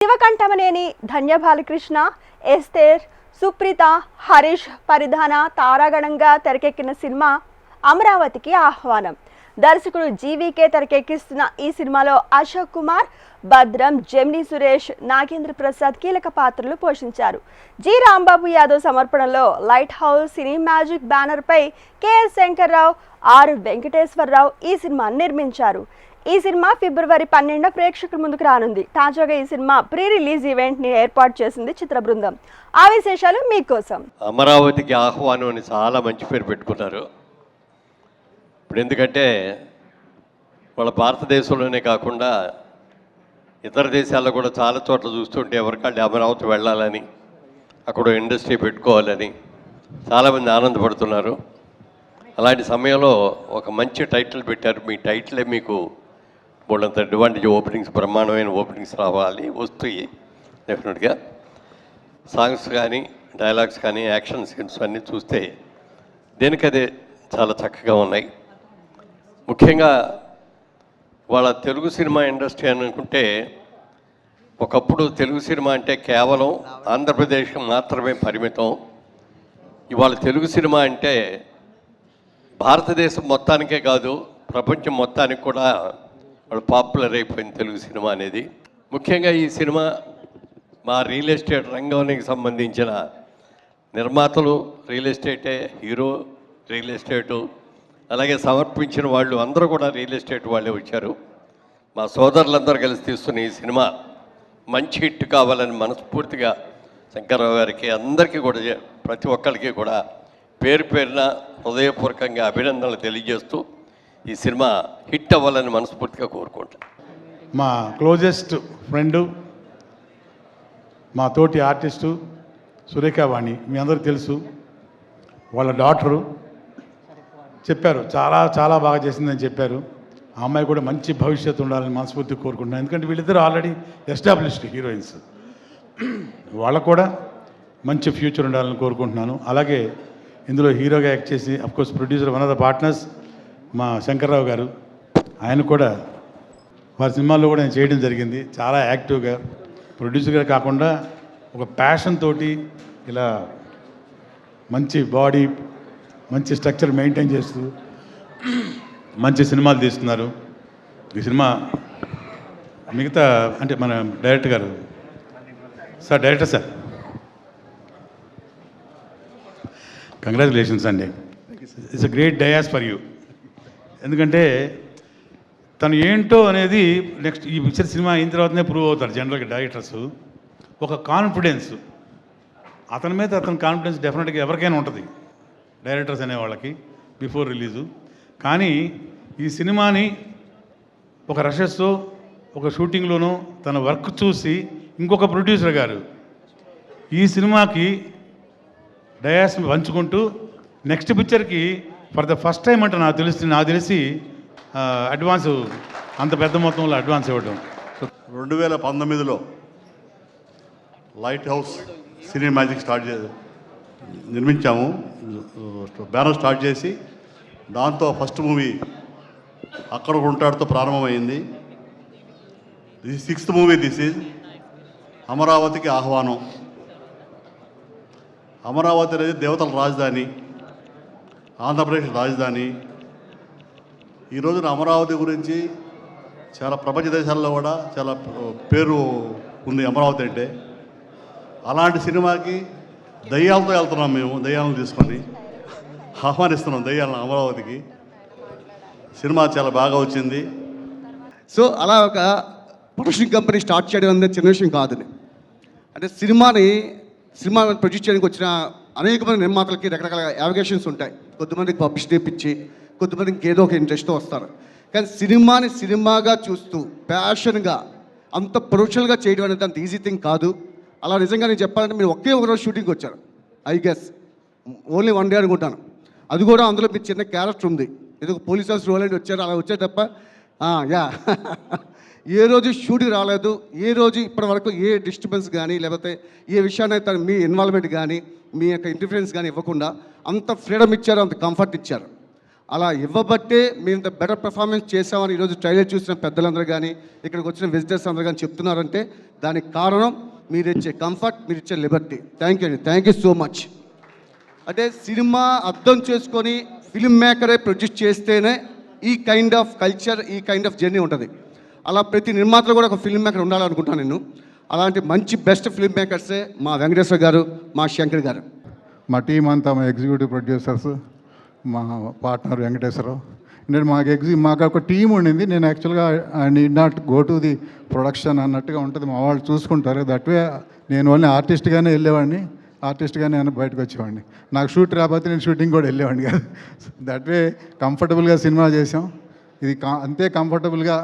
శివకంఠమనేని ధన్య బాలకృష్ణ, ఎస్తేర్, సుప్రీత, హరీష్ పరిధాన తారాగణంగా తెరకెక్కిన సినిమా అమరావతికి ఆహ్వానం. దర్శకుడు జీవీకే తెరకెక్కిస్తున్న ఈ సినిమాలో అశోక్ కుమార్, భద్రం, జెమిని సురేష్, నాగేంద్ర ప్రసాద్ కీలక పాత్రలు పోషించారు. జి రాంబాబు యాదవ్ సమర్పణలో Light House Cine Magic banner పై కెఎస్ శంకర్రావు, ఆర్ వెంకటేశ్వరరావు ఈ సినిమాను నిర్మించారు. ఈ సినిమా ఫిబ్రవరి 12 ప్రేక్షకుల ముందుకు రానుంది. తాజాగా ఈ సినిమా ప్రీ రిలీజ్ ఈవెంట్ ని ఏర్పాటు చేసింది చిత్ర బృందం. ఆ విశేషాలు మీకోసం. అమరావతికి ఆహ్వానం అని చాలా మంచి పేరు పెట్టుకున్నారు. ఇప్పుడు ఎందుకంటే వాళ్ళ భారతదేశంలోనే కాకుండా ఇతర దేశాల్లో కూడా చాలా చోట్ల చూస్తుంటే ఎవరికాళ్ళు అమరావతి వెళ్ళాలని, అక్కడ ఇండస్ట్రీ పెట్టుకోవాలని చాలామంది ఆనందపడుతున్నారు. అలాంటి సమయంలో ఒక మంచి టైటిల్ పెట్టారు. మీ టైటిలే మీకు బోల్డంత అడ్వాంటేజ్. ఓపెనింగ్స్, బ్రహ్మాండమైన ఓపెనింగ్స్ రావాలి, వస్తాయి డెఫినెట్గా. సాంగ్స్ కానీ, డైలాగ్స్ కానీ, యాక్షన్ సీన్స్ అన్నీ చూస్తే దేనికదే చాలా చక్కగా ఉన్నాయి. ముఖ్యంగా వాళ్ళ తెలుగు సినిమా ఇండస్ట్రీ అని అనుకుంటే, ఒకప్పుడు తెలుగు సినిమా అంటే కేవలం ఆంధ్రప్రదేశ్కి మాత్రమే పరిమితం. ఇవాళ తెలుగు సినిమా అంటే భారతదేశం మొత్తానికే కాదు, ప్రపంచం మొత్తానికి కూడా వాళ్ళు పాపులర్ అయిపోయింది తెలుగు సినిమా అనేది. ముఖ్యంగా ఈ సినిమా మా రియల్ ఎస్టేట్ రంగానికి సంబంధించిన నిర్మాతలు రియల్ ఎస్టేటే, హీరో రియల్ ఎస్టేటు, అలాగే సమర్పించిన వాళ్ళు అందరూ కూడా రియల్ ఎస్టేట్ వాళ్ళే వచ్చారు. మా సోదరులందరూ కలిసి తీస్తున్న ఈ సినిమా మంచి హిట్ కావాలని మనస్ఫూర్తిగా శంకర్రావు గారికి, అందరికీ కూడా, ప్రతి ఒక్కరికి కూడా పేరు పేరున హృదయపూర్వకంగా అభినందనలు తెలియజేస్తూ ఈ సినిమా హిట్ అవ్వాలని మనస్ఫూర్తిగా కోరుకుంటాను. మా క్లోజెస్ట్ ఫ్రెండు, మా తోటి ఆర్టిస్టు సురేఖావాణి, మీ అందరికీ తెలుసు. వాళ్ళ డాటరు చెప్పారు, చాలా చాలా బాగా చేసిందని చెప్పారు. ఆ అమ్మాయి కూడా మంచి భవిష్యత్తు ఉండాలని మనస్ఫూర్తిగా కోరుకుంటున్నాను. ఎందుకంటే వీళ్ళిద్దరూ ఆల్రెడీ ఎస్టాబ్లిష్డ్ హీరోయిన్స్. వాళ్ళకు కూడా మంచి ఫ్యూచర్ ఉండాలని కోరుకుంటున్నాను. అలాగే ఇందులో హీరోగా యాక్ట్ చేసి, of course producer one of the partners మా శంకర్రావు గారు, ఆయన కూడా వారి సినిమాల్లో కూడా నేను చేయడం జరిగింది. చాలా యాక్టివ్గా, ప్రొడ్యూసర్గా కాకుండా ఒక ప్యాషన్ తోటి ఇలా మంచి బాడీ, మంచి స్ట్రక్చర్ మెయింటైన్ చేస్తూ మంచి సినిమాలు తీస్తున్నారు. ఈ సినిమా మిగతా అంటే మన డైరెక్టర్ గారు సార్, డైరెక్టర్ సార్, కంగ్రాచులేషన్స్ అండి. It's a great dais for you. ఎందుకంటే తను ఏంటో అనేది నెక్స్ట్ ఈ పిక్చర్ సినిమా అయిన తర్వాతనే ప్రూవ్ అవుతారు జనరల్గా డైరెక్టర్స్. ఒక కాన్ఫిడెన్స్, అతని మీద అతని కాన్ఫిడెన్స్ డెఫినెట్గా ఎవరికైనా ఉంటుంది, డైరెక్టర్స్ అనే వాళ్ళకి, బిఫోర్ రిలీజు. కానీ ఈ సినిమాని ఒక రషెస్తో, ఒక షూటింగ్లోనూ తన వర్క్ చూసి ఇంకొక ప్రొడ్యూసర్ గారు ఈ సినిమాకి డయాస్ పంచుకుంటూ నెక్స్ట్ పిక్చర్కి ఫర్ ద ఫస్ట్ టైం అంటే నాకు తెలిసి అడ్వాన్స్, అంత పెద్ద మొత్తంలో అడ్వాన్స్ ఇవ్వడం. 2019లో లైట్ హౌస్ సినీ మ్యాజిక్ నిర్మించాము, బ్యానర్ స్టార్ట్ చేసి. దాంతో ఫస్ట్ మూవీ అక్కడ ఉంటాడుతో ప్రారంభమైంది. This 6th movie. This is అమరావతికి ఆహ్వానం. అమరావతి అనేది దేవతల రాజధాని, ఆంధ్రప్రదేశ్ రాజధాని. ఈ రోజున అమరావతి గురించి చాలా ప్రపంచ దేశాల్లో కూడా చాలా పేరు ఉంది అమరావతి అంటే. అలాంటి సినిమాకి దయ్యాలతో వెళ్తున్నాం మేము, దయ్యాలను తీసుకొని ఆహ్వానిస్తున్నాం దయ్యాలను అమరావతికి. సినిమా చాలా బాగా వచ్చింది. సో అలా ఒక ప్రొడక్షన్ కంపెనీ స్టార్ట్ చేయడం అనేది చిన్న విషయం కాదు. అంటే సినిమా ప్రొడ్యూస్ చేయడానికి వచ్చిన అనేక మంది నిర్మాతలకి రకరకాల యావిగేషన్స్ ఉంటాయి. కొంతమందికి పబ్లిసిటీ ఇప్పించి, కొంతమందికి ఏదో ఒక ఇంట్రెస్ట్తో వస్తారు. కానీ సినిమాగా చూస్తూ ప్యాషన్గా అంత ప్రొఫెషనల్గా చేయడం అనేది అంత ఈజీ థింగ్ కాదు. అలా నిజంగా నేను చెప్పాలంటే మీరు ఒకే ఒకరోజు షూటింగ్కి వచ్చారు, ఐ గెస్ ఓన్లీ 1 డే అనుకుంటాను. అది కూడా అందులో మీ చిన్న క్యారెక్టర్ ఉంది, ఏదో పోలీస్ ఆఫీసర్ రోల్ వచ్చారు, అలా వచ్చారు తప్ప యా ఏ రోజు షూటింగ్ రాలేదు. ఏ రోజు ఇప్పటి వరకు ఏ డిస్టర్బెన్స్ కానీ, లేకపోతే ఏ విషయాన్ని మీ ఇన్వాల్వ్మెంట్ కానీ, మీ యొక్క ఇంటర్ఫరెన్స్ కానీ ఇవ్వకుండా అంత ఫ్రీడమ్ ఇచ్చారు, అంత కంఫర్ట్ ఇచ్చారు. అలా ఇవ్వబట్టే మేము ఇంత బెటర్ పెర్ఫార్మెన్స్ చేసామని ఈరోజు ట్రైలర్ చూసిన పెద్దలందరూ కానీ ఇక్కడికి వచ్చిన విజిటర్స్ అందరూ కానీ చెప్తున్నారంటే దానికి కారణం మీరు ఇచ్చే కంఫర్ట్, మీరు ఇచ్చే లిబర్టీ. థ్యాంక్ యూ అండి, థ్యాంక్ యూ సో మచ్. అంటే సినిమా అర్థం చేసుకొని ఫిల్మ్ మేకరే ప్రొడ్యూస్ చేస్తేనే ఈ కైండ్ ఆఫ్ కల్చర్, ఈ కైండ్ ఆఫ్ జర్నీ ఉంటుంది. అలా ప్రతి నిర్మాతలు కూడా ఒక ఫిల్మ్ మేకర్ ఉండాలనుకుంటాను నేను. అలాంటి మంచి బెస్ట్ ఫిల్మ్ మేకర్సే మా వెంకటేశ్వర గారు, మా శంకర్ గారు. మా టీం అంతా, మా ఎగ్జిక్యూటివ్ ప్రొడ్యూసర్స్, మా పార్ట్నర్ వెంకటేశ్వరరావు. నేను మాకు ఒక టీం ఉండింది. నేను యాక్చువల్గా I need not go to the production అన్నట్టుగా ఉంటుంది. మా వాళ్ళు చూసుకుంటారు. దట్ వే నేను ఓన్లీ ఆర్టిస్ట్గానే వెళ్ళేవాడిని, ఆర్టిస్ట్గానే నేను బయటకు వచ్చేవాడిని. నాకు షూట్ రాకపోతే నేను షూటింగ్ కూడా వెళ్ళేవాడిని కాదు. దట్ వే కంఫర్టబుల్గా సినిమా చేసాం. ఇది అంతే కంఫర్టబుల్గా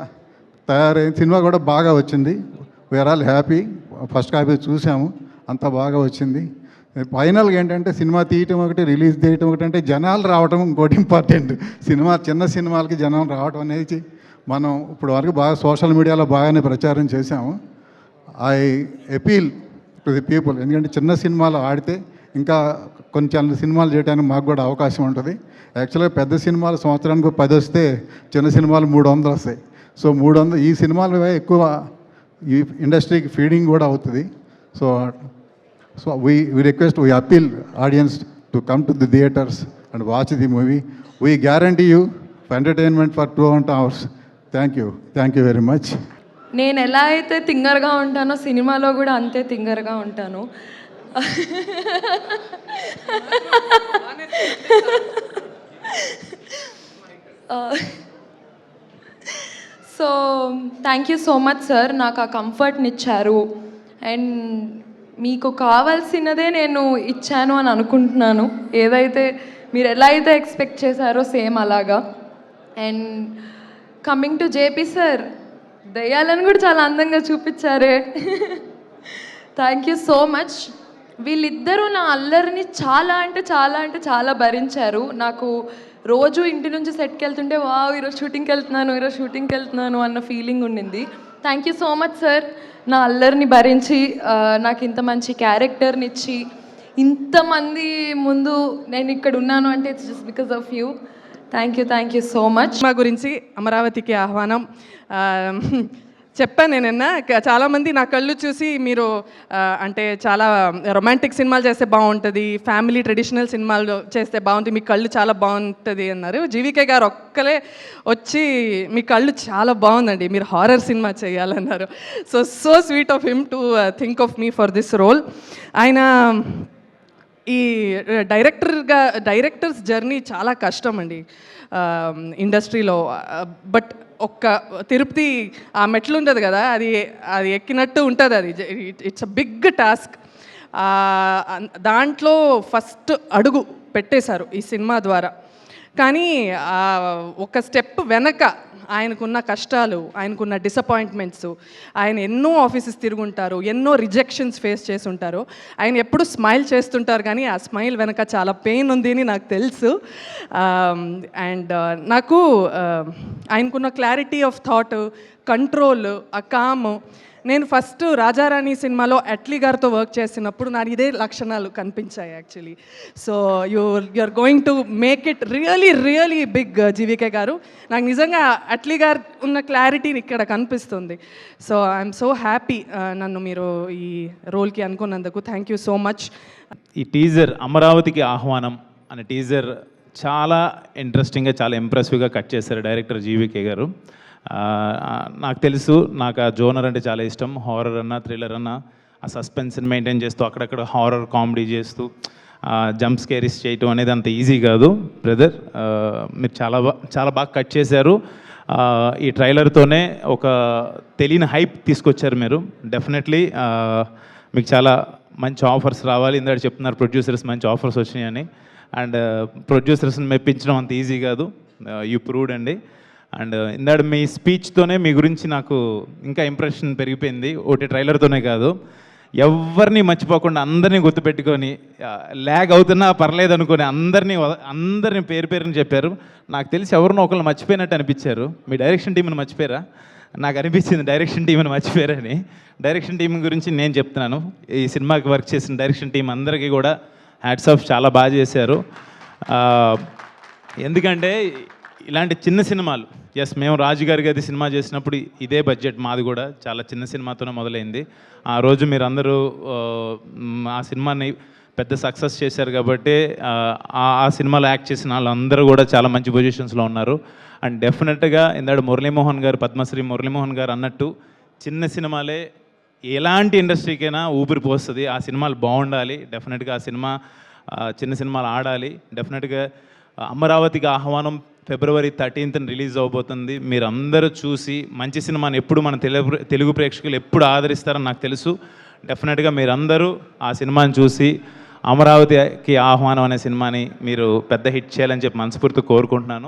తయారైంది. సినిమా కూడా బాగా వచ్చింది. We are all happy. First copy చూసాము, అంత బాగా వచ్చింది. ఫైనల్గా ఏంటంటే సినిమా తీయటం ఒకటి, రిలీజ్ చేయటం ఒకటి, అంటే జనాలు రావటం ఇంకోటి ఇంపార్టెంట్. చిన్న సినిమాలకి జనం రావటం అనేది మనం ఇప్పుడు వరకు బాగా సోషల్ మీడియాలో బాగానే ప్రచారం చేశాము. I appeal to the people. ఎందుకంటే చిన్న సినిమాలు ఆడితే ఇంకా కొంచెం సినిమాలు చేయడానికి మాకు కూడా అవకాశం ఉంటుంది. యాక్చువల్గా పెద్ద సినిమాలు సంవత్సరానికి 10 వస్తే చిన్న సినిమాలు 300 వస్తాయి. సో 300 ఈ సినిమాలు ఎక్కువ ఈ ఇండస్ట్రీకి ఫీడింగ్ కూడా అవుతుంది. So we request, we appeal audience to come to the theatres and watch the movie. We guarantee you entertainment for 2.5 hours. Thank you very much. నేను ఎలా అయితే థింగర్గా ఉంటానో సినిమాలో కూడా అంతే థింగర్గా ఉంటాను. So thank you so much sir, నాకు ఆ కంఫర్ట్ని ఇచ్చారు. అండ్ మీకు కావాల్సినదే నేను ఇచ్చాను అని అనుకుంటున్నాను. ఏదైతే మీరు ఎలా అయితే ఎక్స్పెక్ట్ చేశారో సేమ్ అలాగా. And coming to JP sir, దయ్యాలను కూడా చాలా అందంగా చూపించారే. Thank you so much. వీళ్ళిద్దరూ నా అల్లరిని చాలా భరించారు. నాకు రోజు ఇంటి నుంచి సెట్కి వెళ్తుంటే ఈరోజు షూటింగ్కి వెళ్తున్నాను అన్న ఫీలింగ్ ఉండింది. Thank you so much sir, నా అల్లరిని భరించి నాకు ఇంత మంచి క్యారెక్టర్ని ఇచ్చి ఇంతమంది ముందు నేను ఇక్కడ ఉన్నాను అంటే it's just because of you. Thank you so much. మా గురించి అమరావతికి ఆహ్వానం చెప్పాను నేనన్నా. చాలామంది నా కళ్ళు చూసి మీరు అంటే చాలా రొమాంటిక్ సినిమాలు చేస్తే బాగుంటుంది, ఫ్యామిలీ ట్రెడిషనల్ సినిమాలు చేస్తే బాగుంటుంది, మీ కళ్ళు చాలా బాగుంటుంది అన్నారు. జీవికే గారు ఒక్కలే వచ్చి మీ కళ్ళు చాలా బాగుందండి, మీరు హారర్ సినిమా చేయాలన్నారు. So sweet of him to think of me for this role. ఆయన ఈ డైరెక్టర్స్ జర్నీ చాలా కష్టం అండి ఇండస్ట్రీలో. బట్ ఒక్క తిరుపతి ఆ మెట్లు ఉంటుంది కదా, అది ఎక్కినట్టు ఉంటుంది. అది ఇట్స్ అ బిగ్ టాస్క్. దాంట్లో ఫస్ట్ అడుగు పెట్టేశారు ఈ సినిమా ద్వారా. కానీ ఒక స్టెప్ వెనక ఆయనకున్న కష్టాలు, ఆయనకున్న డిసప్పాయింట్మెంట్స్, ఆయన ఎన్నో ఆఫీసెస్ తిరుగుంటారు, ఎన్నో రిజెక్షన్స్ ఫేస్ చేసి ఉంటారు. ఆయన ఎప్పుడు స్మైల్ చేస్తుంటారు, కానీ ఆ స్మైల్ వెనక చాలా పెయిన్ ఉంది అని నాకు తెలుసు. అండ్ నాకు ఆయనకున్న క్లారిటీ ఆఫ్ థాట్, కంట్రోల్, ఆ కామ్. నేను ఫస్ట్ రాజారాణి సినిమాలో అట్లీ గారితో వర్క్ చేసినప్పుడు నాకు ఇదే లక్షణాలు కనిపించాయి actually. So are going to make it really big GVK garu. నాకు నిజంగా అట్లీ గారు ఉన్న క్లారిటీ ఇక్కడ కనిపిస్తుంది. సో ఐఎమ్ సో హ్యాపీ నన్ను మీరు ఈ రోల్కి అనుకున్నందుకు. Thank you so much. ఈ టీజర్ అమరావతికి ఆహ్వానం అనే టీజర్ చాలా ఇంట్రెస్టింగ్గా, చాలా ఇంప్రెసివ్గా కట్ చేశారు డైరెక్టర్ జీవికే గారు. నాకు తెలుసు, నాకు ఆ జోనర్ అంటే చాలా ఇష్టం. హారర్ అన్నా, థ్రిల్లర్ అన్నా, ఆ సస్పెన్స్ని మెయింటైన్ చేస్తూ అక్కడక్కడ హారర్ కామెడీ చేస్తూ జంప్ స్కేరీస్ చేయటం అనేది అంత ఈజీ కాదు బ్రదర్. మీరు చాలా బాగా కట్ చేశారు. ఈ ట్రైలర్తోనే ఒక తెలియని హైప్ తీసుకొచ్చారు మీరు. డెఫినెట్లీ మీకు చాలా మంచి ఆఫర్స్ రావాలి. ఇందాక చెప్తున్నారు ప్రొడ్యూసర్స్ మంచి ఆఫర్స్ వచ్చినాయని. అండ్ ప్రొడ్యూసర్స్ని మెప్పించడం అంత ఈజీ కాదు. యూ ప్రూవ్డ్ అండి. అండ్ ఇందాక మీ స్పీచ్తోనే మీ గురించి నాకు ఇంకా ఇంప్రెషన్ పెరిగిపోయింది. ఒకటి ట్రైలర్తోనే కాదు, ఎవరిని మర్చిపోకుండా అందరినీ గుర్తుపెట్టుకొని ల్యాగ్ అవుతున్నా పర్లేదు అనుకొని అందరినీ పేరుని చెప్పారు. నాకు తెలిసి ఎవరినో ఒకళ్ళు మర్చిపోయినట్టు అనిపించారు. మీ డైరెక్షన్ టీంని మర్చిపోయారా? నాకు అనిపించింది డైరెక్షన్ టీంని మర్చిపోయారని. డైరెక్షన్ టీం గురించి నేను చెప్తున్నాను. ఈ సినిమాకి వర్క్ చేసిన డైరెక్షన్ టీం అందరికీ కూడా హ్యాట్స్ ఆఫ్, చాలా బాగా చేశారు. ఎందుకంటే ఇలాంటి చిన్న సినిమాలు మేము రాజుగారి గది సినిమా చేసినప్పుడు ఇదే బడ్జెట్ మాది కూడా చాలా చిన్న సినిమాతోనే మొదలైంది. ఆ రోజు మీరందరూ ఆ సినిమాని పెద్ద సక్సెస్ చేశారు కాబట్టి ఆ సినిమాలో యాక్ట్ చేసిన వాళ్ళందరూ కూడా చాలా మంచి పొజిషన్స్లో ఉన్నారు. అండ్ డెఫినెట్గా ఇందాడు మురళీమోహన్ గారు, పద్మశ్రీ మురళీమోహన్ గారు అన్నట్టు చిన్న సినిమాలే ఎలాంటి ఇండస్ట్రీకైనా ఊపిరి పోస్తుంది. ఆ సినిమాలు బాగుండాలి, డెఫినెట్గా ఆ సినిమా చిన్న సినిమాలు ఆడాలి. డెఫినెట్గా అమరావతికి ఆహ్వానం February 13th రిలీజ్ అవబోతుంది. మీరు అందరూ చూసి మంచి సినిమాని ఎప్పుడు మన తెలుగు ప్రేక్షకులు ఎప్పుడు ఆదరిస్తారని నాకు తెలుసు. డెఫినెట్గా మీరందరూ ఆ సినిమాని చూసి అమరావతికి ఆహ్వానం అనే సినిమాని మీరు పెద్ద హిట్ చేయాలని చెప్పి మనస్ఫూర్తిగా కోరుకుంటున్నాను.